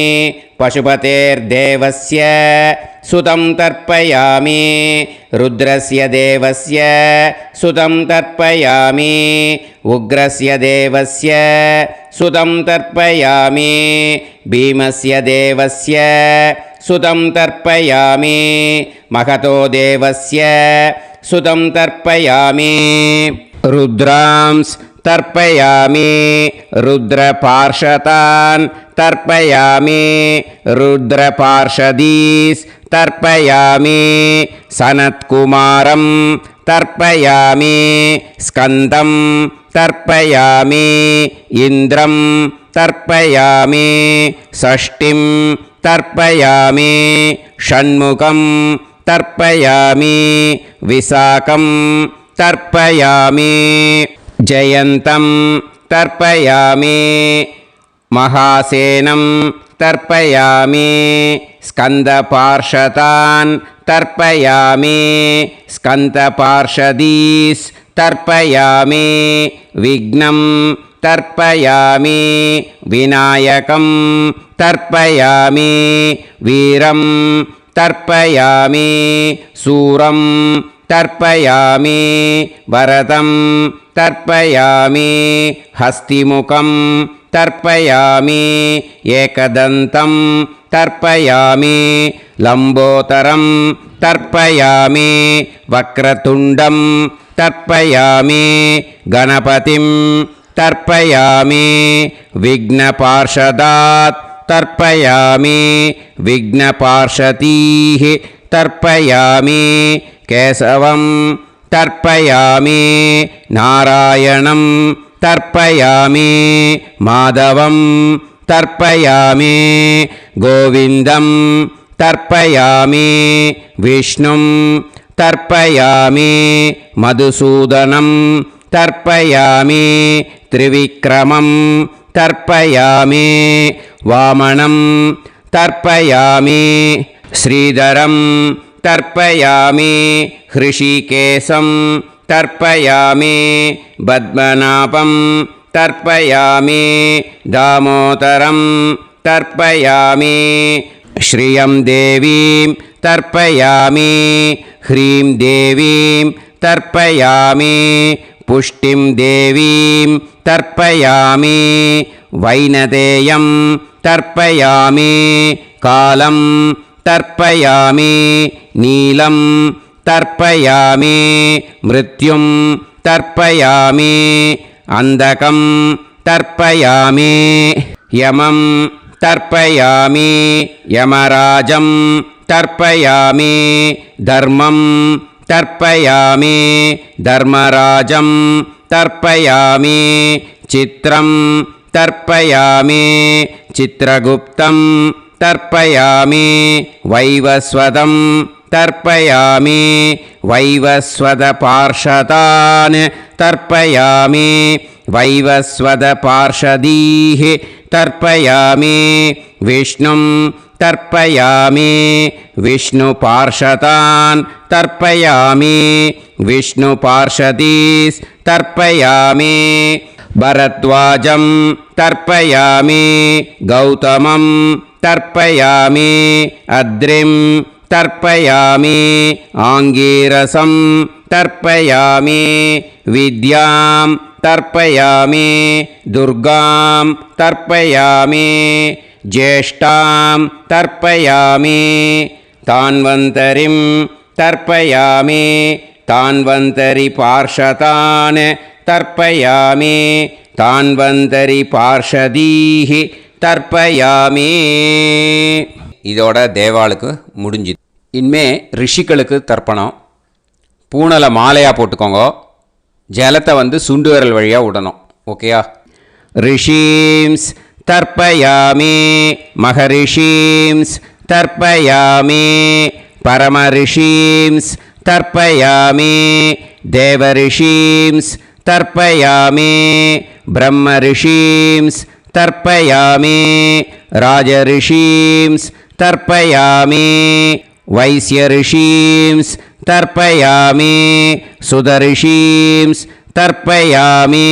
पशुपतेर्देवस्य सुदं तर्पयामि रुद्रस्य देवस्य सुदं तर्पयामि उग्रस्य देवस्य सुदं तर्पयामि भीमस्य देवस्य सुदं तर्पयामि महतो देवस्य सुदं तर्पयामि रुद्रांस् तर्पयामि रुद्रपार्षतान् तर्पयामि रुद्रपार्षदीस् तर्पयामि सनत्कुमारं तर्पयामि स्कन्दं तर्पयामि इन्द्रं तर्पयामि षष्टिं तर्पयामि षण्मुखं तर्पयामि विशाखं तर्पयामि जयन्तं तर्पयामि महासेनं तर्पयामि स्कन्दपार्षदान् तर्पयामि स्कन्दपार्षदीस् तर्पयामि विघ्नं तर्पयामि विनायकं तर्पयामि वीरं तर्पयामि सूरं तर्पयामि वरदं तर्पयामि हस्तिमुखं तर्पयामि एकदन्तं तर्पयामि लम्बोदरं तर्पयामि वक्रतुण्डं तर्पयामि गणपतिं तर्पयामि विघ्नपार्षदात् तर्पयामि विघ्नपार्षदीः तर्पयामि केशवं तर्पयामि नारायणं तर्पयामि माधवं तर्पयामि गोविन्दं तर्पयामि विष्णुं तर्पयामि मधुसूदनं तर्पयामि त्रिविक्रमं तर्पयामि वामनं तर्पयामि श्रीधरं तर्पयामि हृषिकेशं तर्पयामि पद्मनाभं तर्पयामि दामोदरं तर्पयामि श्रियं देवीं तर्पयामि ह्रीं देवीं तर्पयामि पुष्टिं देवीं तर्पयामि वैनदेयं तर्पयामि कालं तर्पयामि नीलं तर्पयामि मृत्युं तर्पयामि अन्धकं तर्पयामि यमं तर्पयामि यमराजं तर्पयामि धर्मं तर्पयामि धर्मराजं तर्पयामि चित्रं तर्पयामि चित्रगुप्तं तर्पयामि वैवस्वतं तर्पयामि वैवस्वतपार्षदान् तर्पयामि वैवस्वतपार्षदीः तर्पयामि विष्णुं तर्पयामि विष्णुपार्षदान् तर्पयामि विष्णुपार्षदीस् तर्पयामि भरद्वाजं तर्पयामि गौतमं तर्पयामि अद्रिं तर्पयामि आङ्गीरसं तर्पयामि विद्यां तर्पयामि दुर्गां तर्पयामि ज्येष्ठां तर्पयामि तान्वन्तरिं तर्पयामि तान्वन्तरिपार्षदान् तर्पयामि तान्वन्तरिपार्षदीः तर्पयामि. இதோட தேவாளுக்கு முடிஞ்சுது. இனிமே ரிஷிகளுக்கு தர்ப்பணம். பூனலை மாலையாக போட்டுக்கோங்க. ஜலத்தை சுண்டு விரல் வழியாக விடணும். ஓகேயா? ரிஷீம்ஸ் தர்ப்பயாமி மகரிஷீம்ஸ் தர்ப்பயாமி பரமரிஷீம்ஸ் தர்ப்பயாமி தேவரிஷீம்ஸ் தர்ப்பயாமி பிரம்மரிஷீம்ஸ் தர்ப்பயாமி ராஜரிஷீம்ஸ் तर्पयामि वैश्यऋषींस् तर्पयामि सुदऋषींस् तर्पयामि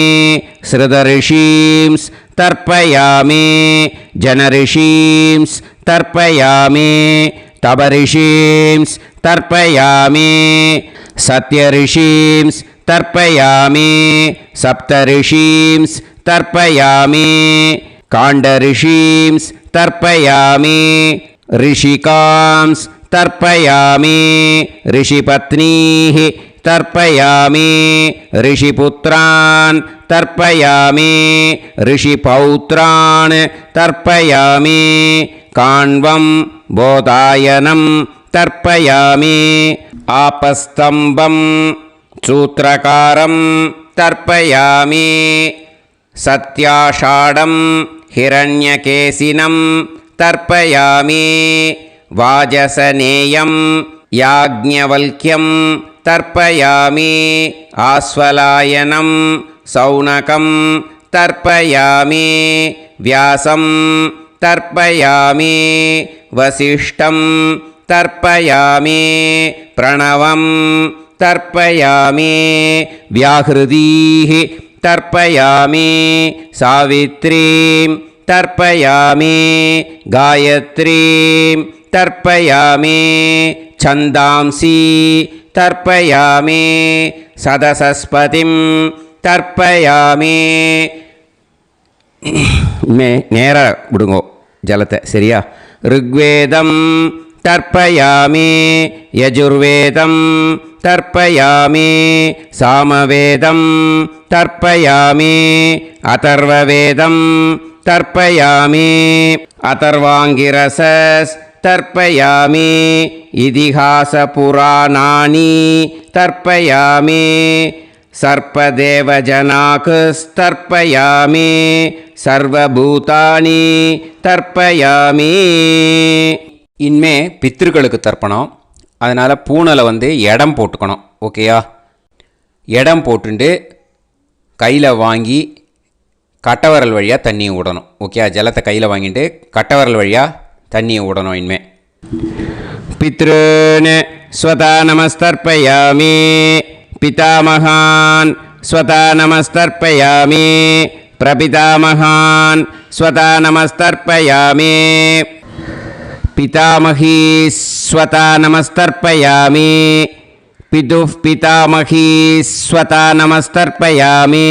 श्रुतऋषींस् तर्पयामि जनऋषींस् तर्पयामि तपऋषींस् तर्पयामि सत्यऋषींस् तर्पयामि सप्तऋषींस् तर्पयामि काण्डऋषींस् तर्पयामि ऋषिकांस् तर्पयामि ऋषिपत्नीः तर्पयामि ऋषिपुत्रान् तर्पयामि ऋषिपौत्रान् तर्पयामि काण्वं बोधायनं तर्पयामि आपस्तम्भं सूत्रकारं तर्पयामि सत्याषाढं हिरण्यकेशिनं तर्पयामि वाजसनेयं याज्ञवल्क्यं तर्पयामि आस्वलायनं सौनकं तर्पयामि व्यासं तर्पयामि वसिष्ठं तर्पयामि प्रणवं तर्पयामि व्याहृदीः तर्पयामि सावित्रीं तर्पयामि गायत्रीं तर्पयामि छन्दांसि तर्पयामि सदसस्पतिं तर्पयामि நேராக விடுங்கோ ஜலத்தை சரியா ऋग्वेदं तर्पयामि यजुर्वेदं तर्पयामि सामवेदं तर्पयामि अथर्ववेदं तर्पयामि अथर्वाङ्गिरसस् तर्पयामि इतिहासपुराणानि तर्पयामि सर्पदेवजनाकस्तर्पयामि सर्वभूतानि तर्पयामि இனிமே பித்திருக்களுக்கு தர்ப்பணம். அதனால் பூனலை இடம் போட்டுக்கணும். ஓகேயா? இடம் போட்டுண்டு கையில் வாங்கி கட்டவரல் வழியாக தண்ணியை விடணும். ஓகேயா? ஜலத்தை கையில் வாங்கிட்டு கட்டவரல் வழியாக தண்ணியை விடணும். இனிமே पितॄन् स्वता नमस्तर्पयामि पितामहान् स्वता नमस्तर्पयामि प्रपितामहान् स्वता नमस्तर्पयामि पितामही स्वता नमस्तर्पयामि पितुः पितामही स्वता नमस्तर्पयामि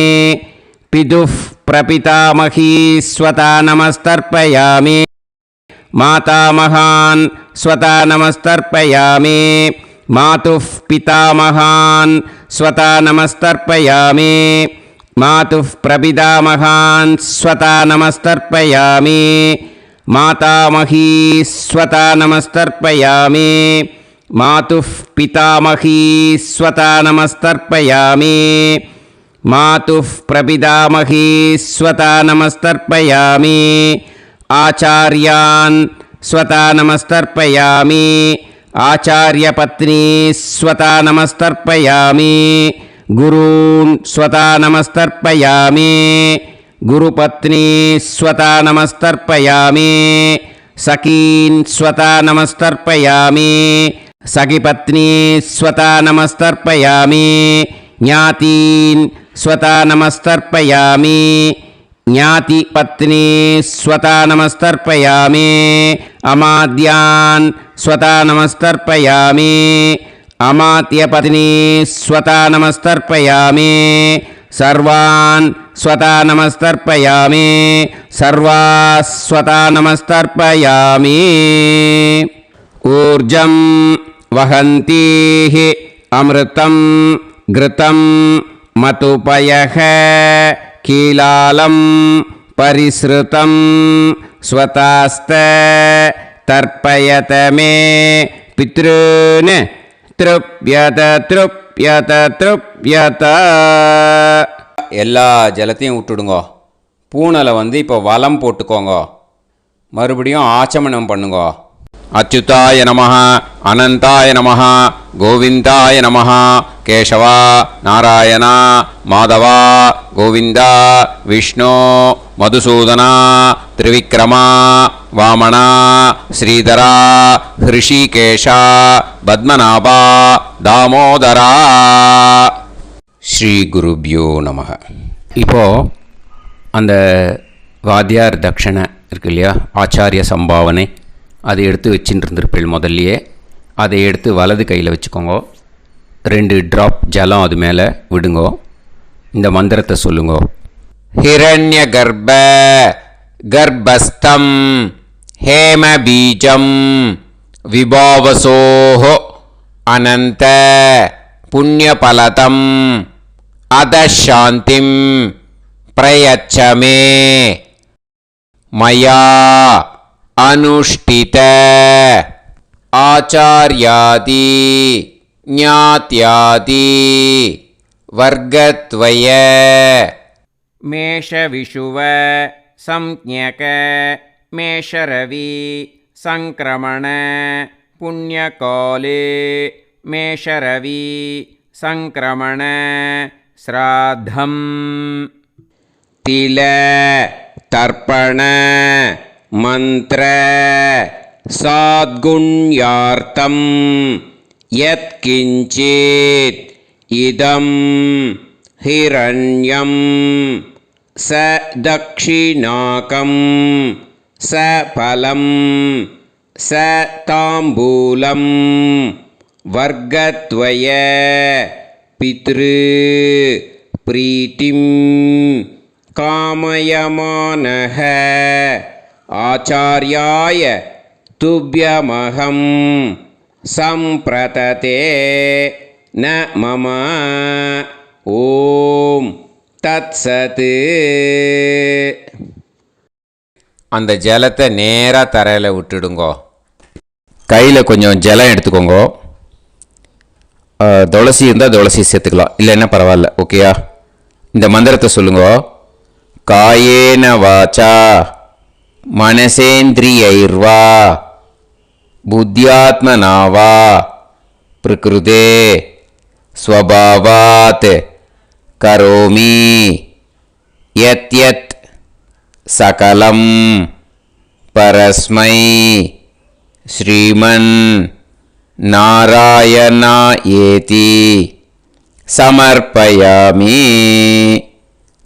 पितुः प्रपितामही स्वता नमस्तर्पयामि मातामहान् स्वता नमस्तर्पयामि मातुः पितामहान् स्वता नमस्तर्पयामि मातुः प्रपितामहान् स्वता नमस्तर्पयामि मातामही स्वता नमस्तर्पयामि मातुः पितामही स्वता नमस्तर्पयामि मातुः प्रपितामही स्वता नमस्तर्पयामि आचार्यान् स्वता नमस्तर्पयामि आचार्यपत्नी स्वता नमस्तर्पयामि गुरून् स्वता नमस्तर्पयामि गुरुपत्नी स्वता नमस्तर्पयामि सखीन् स्वता नमस्तर्पयामि सखिपत्नी स्वता नमस्तर्पयामि ज्ञातीन् स्वता नमस्तर्पयामि ज्ञातिपत्नी स्वता नमस्तर्पयामि अमाद्यान् स्वता नमस्तर्पयामि अमात्यपत्नी स्वता नमस्तर्पयामि सर्वान् स्वता नमस्तर्पयामि सर्वाः स्वता नमस्तर्पयामि ऊर्जं वहन्तीः अमृतं घृतं मतुपयः कीलालं परिसृतं स्वतास्त तर्पयत मे पितॄन् तृप्यत तृप्यत तृप्यत எல்லா ஜலத்தையும் விட்டுடுங்கோ. பூனலை இப்போ வலம் போட்டுக்கோங்க. மறுபடியும் ஆச்சமனம் பண்ணுங்கோ. அச்சுதாய நமஹ அனந்தாய நமஹ கோவிந்தாய நமஹ கேசவா நாராயணா மாதவா கோவிந்தா விஷ்ணு மதுசூதனா திரிவிக்ரமா வாமனா ஸ்ரீதரா ஹிருஷிகேஷா பத்மநாபா தாமோதரா. ஸ்ரீ குருப்யோ நமஹ. இப்போது அந்த வாத்தியார் தட்சணை இருக்கு இல்லையா, ஆச்சாரிய சம்பாவனை, அதை எடுத்து வச்சுட்டு இருந்திருப்பேள் முதல்லையே. அதை எடுத்து வலது கையில் வச்சுக்கோங்க. 2 ட்ராப் ஜலம் அது மேலே விடுங்கோ. இந்த மந்திரத்தை சொல்லுங்கோ. ஹிரண்ய கர்ப்ப கர்ப்பஸ்தம் ஹேம பீஜம் விபாவசோஹோ அனந்த புண்ணியபலதம் அதசாந்திம் பிரயச்ச மே மயா அனுஷ்டித ஆச்சார்யாதி ஞாத்யாதி வர்க்கத்வய மேஷவிஷுவ சம்ஞக மேஷரவி சங்கிரமண புண்ணியகாலே மேஷரவி சங்கிரமண ஸ்ராத்தம் தில தர்ப்பண மந்திர சாத்குண்யார்த்தம் யத்கிஞ்சித் இதம் ஹிரண்யம் ச தக்ஷிணாகம் ச பலம் ச தாம்பூலம் வர்க்கத்வய பித்ரு பிரீட்டிம் காமயமானஹ ஆச்சார்யாய துப்யமஹம் சம்பிரததே ந மம ஓம் தத்சத். அந்த ஜலத்தை நேராக தரையில் விட்டுடுங்கோ. கையில் கொஞ்சம் ஜலம் எடுத்துக்கோங்க. துளசி இருந்தால் துளசி சேர்த்துக்கலாம், இல்லைன்னா பரவாயில்ல. ஓகேயா? இந்த மந்திரத்தை சொல்லுங்க. காயேன வாச்சா மனசேந்திரியைர்வா புத்தியாத்மனாவா பிரகிருதே ஸ்வபாவாத் கரோமி யத் யத் சகலம் பரஸ்மை ஸ்ரீமன் நாராயணா ஏதி சமர்ப்பயாமி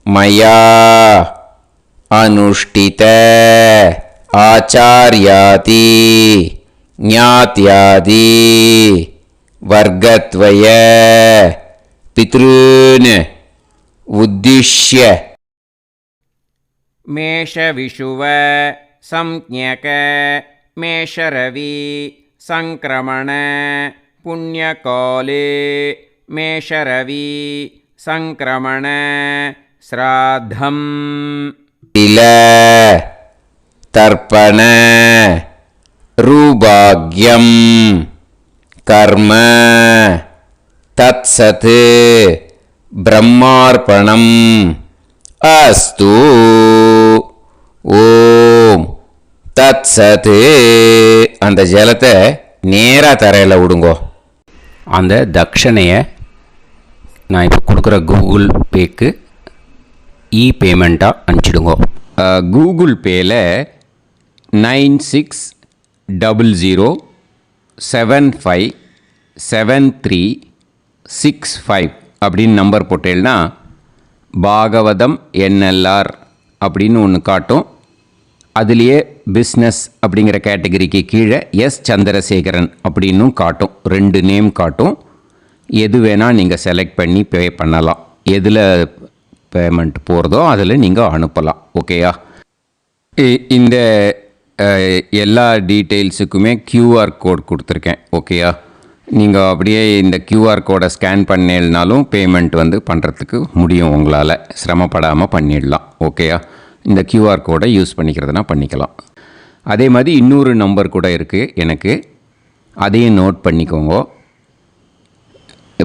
மயா அனுஷ்டித ஆச்சார்யாதி ஞாத்யாதி வர்க்கத்வய பித்ருன் உத்திஷ்ய. மேஷவிஷுவ சம்ஞக மேஷரவி சங்கிரமண புண்ணியகாலே மேஷரவி சங்கிரமண ஸ்ராத்தம் தில தர்ப்பண ரூபாக்யம் கர்ம தத்சத் பிரம்மார்ப்பணம் அஸ்து. ஓம் தத்சத். அந்த ஜலத்தை நேராக தரையில் விடுங்கோ. அந்த தட்சணையை நான் இப்போ கொடுக்குற கூகுள் பேக்கு பேமெண்ட்டாக அனுப்பிச்சிடுங்கோ. கூகுள் பேயில் 9600757365 அப்படின்னு நம்பர் போட்டேன்னா பாகவதம் NLR அப்படின்னு ஒன்று காட்டும். அதுலேயே பிஸ்னஸ் அப்படிங்கிற கேட்டகரிக்கு கீழே எஸ் சந்திரசேகரன் அப்படின்னும் காட்டும். 2 நேம் காட்டும். எது வேணால் நீங்கள் செலக்ட் பண்ணி பே பண்ணலாம். எதில் பேமெண்ட் போகிறதோ அதில் நீங்கள் அனுப்பலாம். ஓகேயா? இந்த எல்லா டீட்டெயில்ஸுக்குமே QR கோட் கொடுத்துருக்கேன். ஓகேயா? நீங்கள் அப்படியே இந்த QR கோடை ஸ்கேன் பண்ணேல்னாலும் பேமெண்ட் பண்ணுறதுக்கு முடியும். உங்களால் சிரமப்படாமல் பண்ணிடலாம். ஓகேயா? இந்த QR கோடை யூஸ் பண்ணிக்கிறதுனா பண்ணிக்கலாம். அதே மாதிரி இன்னொரு நம்பர் கூட இருக்குது எனக்கு, அதையும் நோட் பண்ணிக்கோங்க.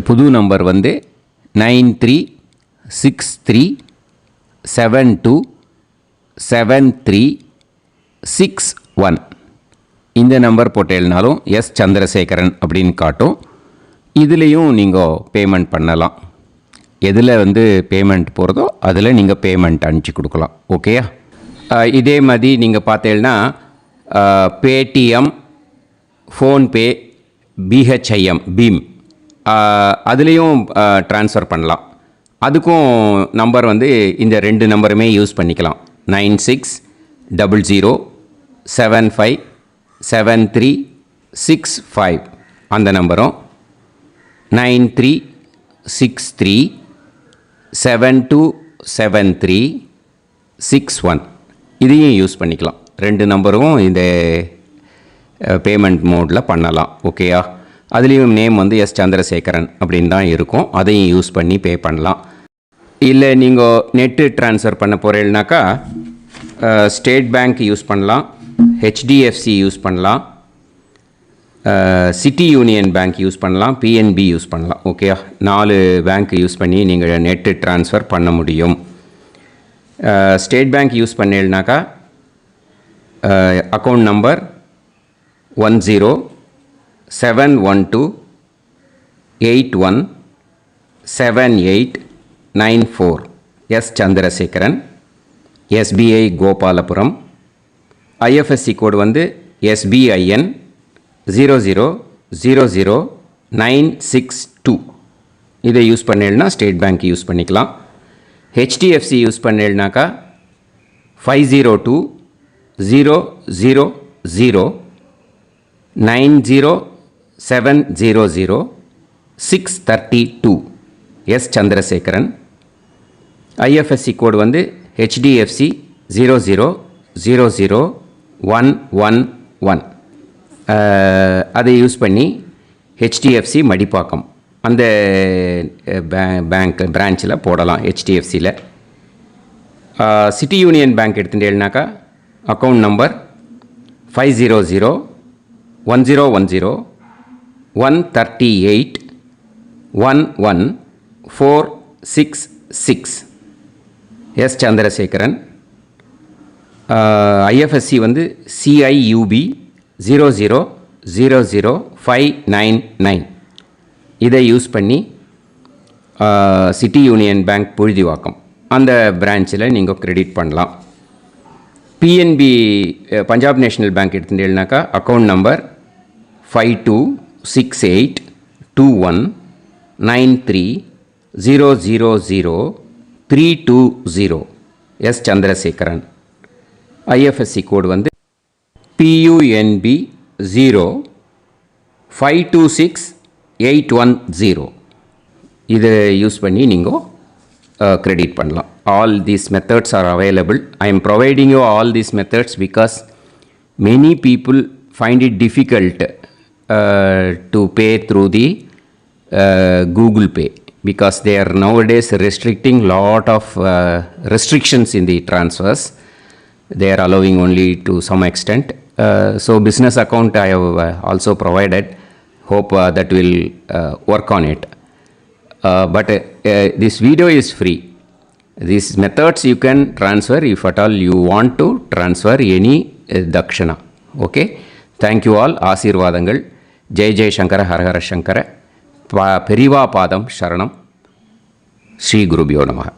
புது நம்பர் 9363727361. இந்த நம்பர் போட்டேல்னாலும் எஸ் சந்திரசேகரன் அப்படின்னு காட்டும். இதுலேயும் நீங்கள் பேமெண்ட் பண்ணலாம். எதில் பேமெண்ட் போகிறதோ அதில் நீங்கள் பேமெண்ட் அனுப்பிச்சி கொடுக்கலாம். ஓகேயா? இதே மாதிரி நீங்கள் பார்த்தேன்னா பேடிஎம், ஃபோன்பே, பிஹெச்ஐஎம் பீம் அதுலேயும் ட்ரான்ஸ்ஃபர் பண்ணலாம். அதுக்கும் நம்பர் இந்த 2 நம்பருமே யூஸ் பண்ணிக்கலாம். 9600757365 அந்த நம்பரும் 9363727361 இதையும் யூஸ் பண்ணிக்கலாம். 2 நம்பரும் இந்த பேமெண்ட் மோடில் பண்ணலாம். ஓகேயா? அதுலேயும் நேம் வந்து எஸ் சந்திரசேகரன் அப்படின்னு தான் இருக்கும். அதையும் யூஸ் பண்ணி பே பண்ணலாம். இல்லை நீங்கள் நெட்டு ட்ரான்ஸ்ஃபர் பண்ண போகிறீங்கனாக்கா ஸ்டேட் பேங்க் யூஸ் பண்ணலாம், ஹெச்டிஎஃப்சி யூஸ் பண்ணலாம், சிட்டி யூனியன் பேங்க் யூஸ் பண்ணலாம், பிஎன்பி யூஸ் பண்ணலாம். ஓகே, 4 பேங்க் யூஸ் பண்ணி நீங்கள் நெட்டு ட்ரான்ஸ்ஃபர் பண்ண முடியும். ஸ்டேட் பேங்க் யூஸ் பண்ணீங்கனாக்கா account number 1071281789 S Chandrasekaran, SBI Gopalapuram. IFSC code வந்து SBIN 0000962. இதை யூஸ் பண்ணேன்னா ஸ்டேட் பேங்க் யூஸ் பண்ணிக்கலாம். ஹெச்டிஎஃப்சி யூஸ் பண்ணேன்னாக்கா 5020090700 எஸ் சந்திரசேகரன். ஐஎஃப்எஸ்சி கோடு வந்து HDFC 0000111. அதை யூஸ் பண்ணி HDFC மடிப்பாக்கம் அந்த பேங்க் பிரான்ச்சில் போடலாம். HDFCயில் சிட்டி யூனியன் பேங்க் எடுத்துட்டேன்னாக்கா account number 5001010381146 S Chandrasekaran. IFSC வந்து CIUB 0000599. இதை யூஸ் பண்ணி சிட்டி யூனியன் பேங்க் புழுதிவாக்கம் அந்த பிரான்ச்சில் நீங்கள் கிரெடிட் பண்ணலாம். பிஎன்பி பஞ்சாப் நேஷ்னல் பேங்க் எடுத்துட்டேன்னாக்கா account number 52682193000320 S Chandrasekaran. IFSC code வந்து PUNB 0526810. இதை யூஸ் பண்ணி நீங்கள் கிரெடிட் பண்ணலாம். All these methods are available. I am providing you all these methods because many people find it difficult to pay through the Google Pay because they are nowadays restricting lot of restrictions in the transfers. They are allowing only to some extent. So business account I have also provided. Hope that will work on it. But this video is free. These methods you can transfer if at all you want to transfer any dakshana. Okay. Thank you all. ஆசீர்வாதங்கள். ஜெய் ஜெய் சங்கர ஹரஹர சங்கர. பெரிவா பாதம் சரணம். ஸ்ரீ குருபியோ நமஹ.